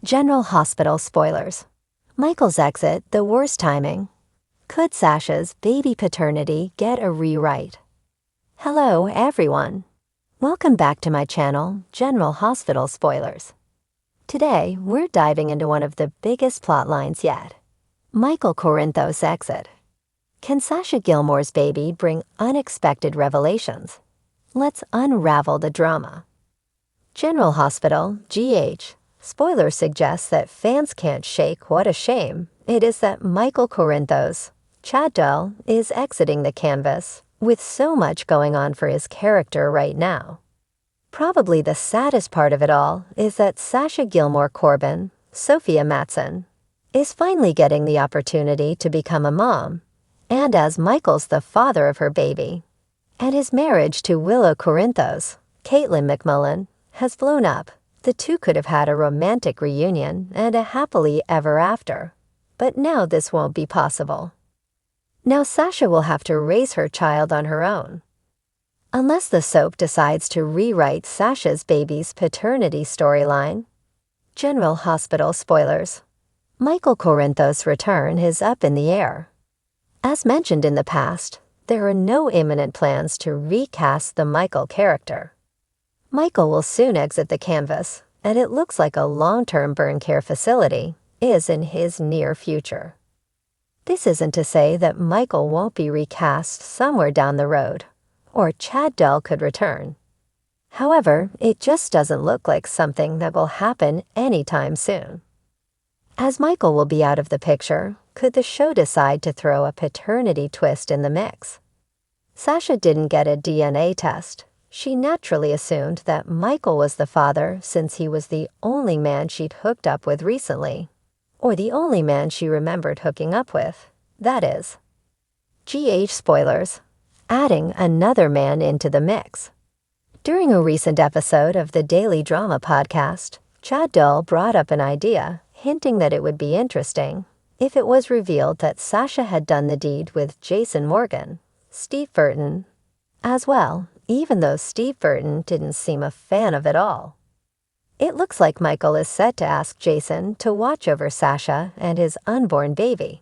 General Hospital spoilers. Michael's exit, the worst timing. Could Sasha's baby paternity get a rewrite? Hello, everyone. Welcome back to my channel, General Hospital Spoilers. Today, we're diving into one of the biggest plot lines yet. Michael Corinthos' exit. Can Sasha Gilmore's baby bring unexpected revelations? Let's unravel the drama. General Hospital, GH. Spoilers suggest that fans can't shake what a shame it is that Michael Corinthos, Duell, is exiting the canvas with so much going on for his character right now. Probably the saddest part of it all is that Sasha Gilmore Corbin, Sofia Mattsson, is finally getting the opportunity to become a mom, and as Michael's the father of her baby, and his marriage to Willow Corinthos, Caitlin McMullen, has blown up. The two could have had a romantic reunion and a happily ever after, but now this won't be possible. Now Sasha will have to raise her child on her own. Unless the soap decides to rewrite Sasha's baby's paternity storyline. General Hospital spoilers. Michael Corinthos' return is up in the air. As mentioned in the past, there are no imminent plans to recast the Michael character. Michael will soon exit the canvas, and it looks like a long-term burn care facility is in his near future. This isn't to say that Michael won't be recast somewhere down the road, or Duell could return. However, it just doesn't look like something that will happen anytime soon. As Michael will be out of the picture, could the show decide to throw a paternity twist in the mix? Sasha didn't get a DNA test. She naturally assumed that Michael was the father since he was the only man she'd hooked up with recently, or the only man she remembered hooking up with, that is. GH spoilers. Adding another man into the mix. During a recent episode of the Daily Drama podcast, Duell brought up an idea, hinting that it would be interesting if it was revealed that Sasha had done the deed with Jason Morgan, Steve Burton, as well, even though Steve Burton didn't seem a fan of it all. It looks like Michael is set to ask Jason to watch over Sasha and his unborn baby.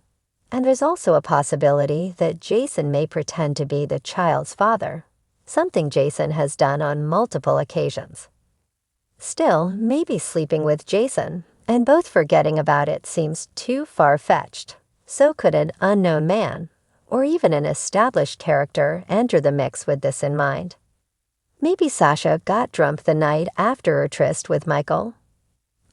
And there's also a possibility that Jason may pretend to be the child's father, something Jason has done on multiple occasions. Still, maybe sleeping with Jason and both forgetting about it seems too far-fetched. So could an unknown man, or even an established character, enter the mix with this in mind. Maybe Sasha got drunk the night after her tryst with Michael.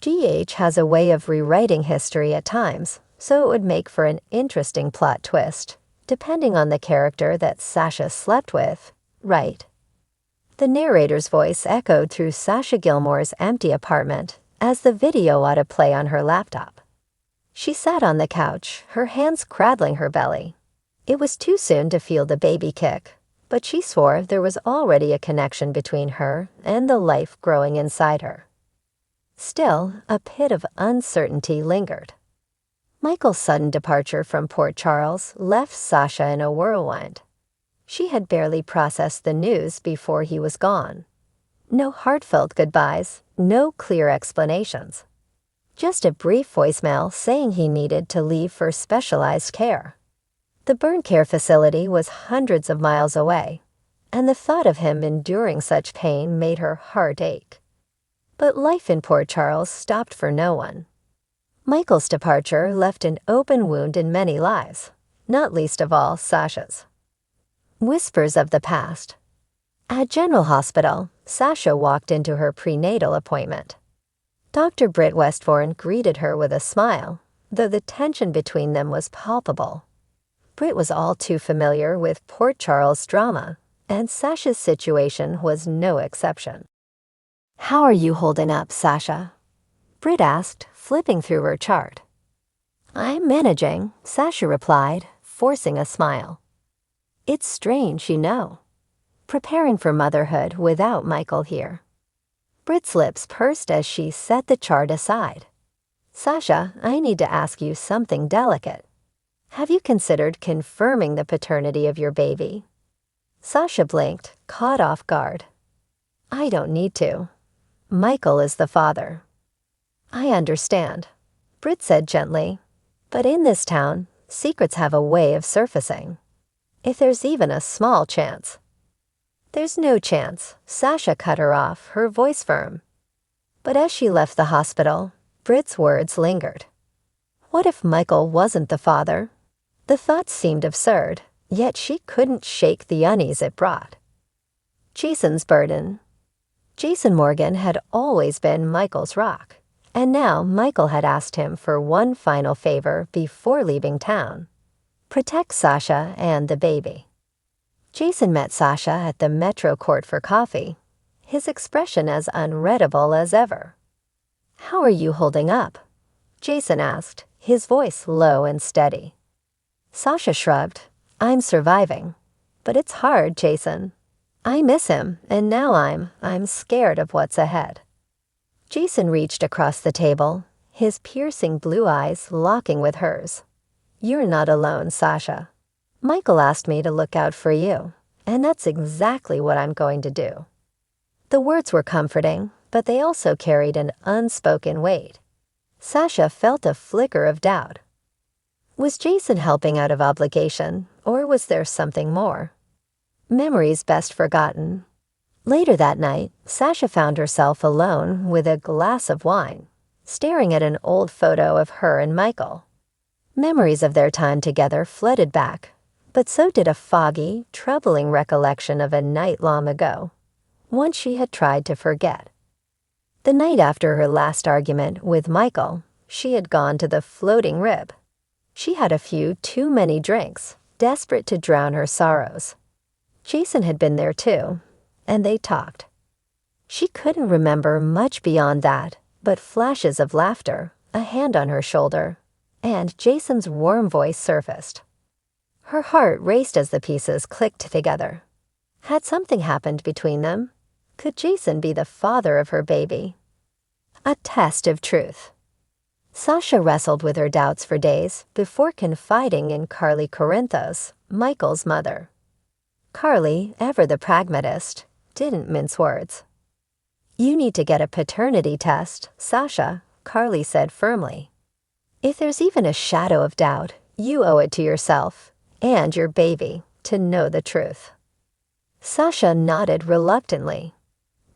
GH has a way of rewriting history at times, so it would make for an interesting plot twist, depending on the character that Sasha slept with, right? The narrator's voice echoed through Sasha Gilmore's empty apartment as the video ought to play on her laptop. She sat on the couch, her hands cradling her belly. It was too soon to feel the baby kick, but she swore there was already a connection between her and the life growing inside her. Still, a pit of uncertainty lingered. Michael's sudden departure from Port Charles left Sasha in a whirlwind. She had barely processed the news before he was gone. No heartfelt goodbyes, no clear explanations. Just a brief voicemail saying he needed to leave for specialized care. The burn care facility was hundreds of miles away, and the thought of him enduring such pain made her heart ache. But life in Port Charles stopped for no one. Michael's departure left an open wound in many lives, not least of all Sasha's. Whispers of the past. At General Hospital, Sasha walked into her prenatal appointment. Dr. Britt Westbourne greeted her with a smile, though the tension between them was palpable. Britt was all too familiar with Port Charles drama, and Sasha's situation was no exception. "How are you holding up, Sasha?" Britt asked, flipping through her chart. "I'm managing," Sasha replied, forcing a smile. "It's strange, you know. Preparing for motherhood without Michael here." Britt's lips pursed as she set the chart aside. "Sasha, I need to ask you something delicate. Have you considered confirming the paternity of your baby?" Sasha blinked, caught off guard. "I don't need to. Michael is the father." I understand, Britt said gently. But in this town, secrets have a way of surfacing. If there's even a small chance. There's no chance, Sasha cut her off, her voice firm. But as she left the hospital, Britt's words lingered. What if Michael wasn't the father? The thought seemed absurd, yet she couldn't shake the unease it brought. Jason's burden. Jason Morgan had always been Michael's rock, and now Michael had asked him for one final favor before leaving town. Protect Sasha and the baby. Jason met Sasha at the Metro Court for coffee, his expression as unreadable as ever. "How are you holding up?" Jason asked, his voice low and steady. Sasha shrugged. "I'm surviving. But it's hard, Jason. I miss him, and now I'm scared of what's ahead." Jason reached across the table, his piercing blue eyes locking with hers. "You're not alone, Sasha. Michael asked me to look out for you, and that's exactly what I'm going to do." The words were comforting, but they also carried an unspoken weight. Sasha felt a flicker of doubt. Was Jason helping out of obligation, or was there something more? Memories best forgotten. Later that night, Sasha found herself alone with a glass of wine, staring at an old photo of her and Michael. Memories of their time together flooded back, but so did a foggy, troubling recollection of a night long ago, one she had tried to forget. The night after her last argument with Michael, she had gone to the Floating Rib. She had a few too many drinks, desperate to drown her sorrows. Jason had been there too, and they talked. She couldn't remember much beyond that, but flashes of laughter, a hand on her shoulder, and Jason's warm voice surfaced. Her heart raced as the pieces clicked together. Had something happened between them? Could Jason be the father of her baby? A test of truth. Sasha wrestled with her doubts for days before confiding in Carly Corinthos, Michael's mother. Carly, ever the pragmatist, didn't mince words. "You need to get a paternity test, Sasha," Carly said firmly. "If there's even a shadow of doubt, you owe it to yourself and your baby to know the truth." Sasha nodded reluctantly.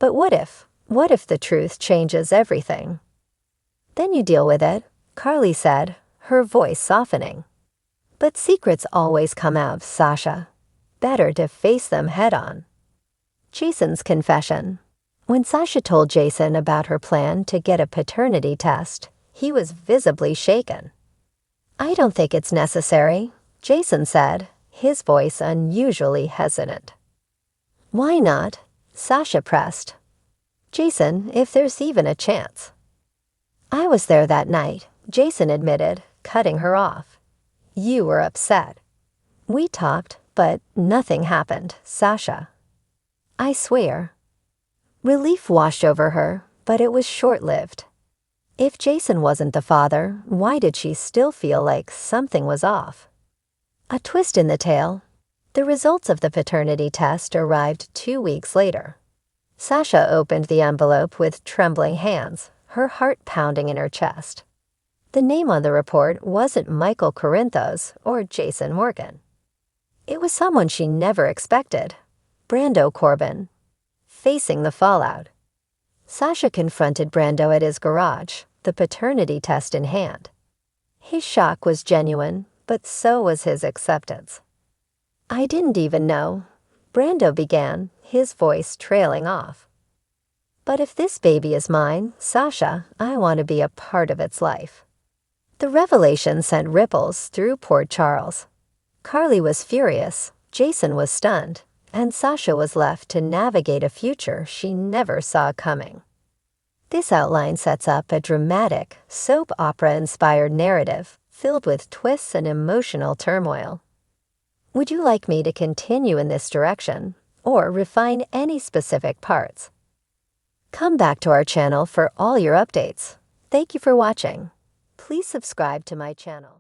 But what if the truth changes everything? "Then you deal with it," Carly said, her voice softening. "But secrets always come out, Sasha. Better to face them head-on." Jason's confession. When Sasha told Jason about her plan to get a paternity test, he was visibly shaken. "I don't think it's necessary," Jason said, his voice unusually hesitant. "Why not?" Sasha pressed. "Jason, if there's even a chance." "I was there that night," Jason admitted, cutting her off. "You were upset. We talked, but nothing happened, Sasha." "I swear." Relief washed over her, but it was short-lived. If Jason wasn't the father, why did she still feel like something was off? A twist in the tale. The results of the paternity test arrived 2 weeks later. Sasha opened the envelope with trembling hands, her heart pounding in her chest. The name on the report wasn't Michael Corinthos or Jason Morgan. It was someone she never expected, Brando Corbin, facing the fallout. Sasha confronted Brando at his garage, the paternity test in hand. His shock was genuine, but so was his acceptance. "I didn't even know," Brando began, his voice trailing off. "But if this baby is mine, Sasha, I want to be a part of its life." The revelation sent ripples through Port Charles. Carly was furious, Jason was stunned, and Sasha was left to navigate a future she never saw coming. This outline sets up a dramatic, soap opera-inspired narrative filled with twists and emotional turmoil. Would you like me to continue in this direction, or refine any specific parts? Come back to our channel for all your updates. Thank you for watching. Please subscribe to my channel.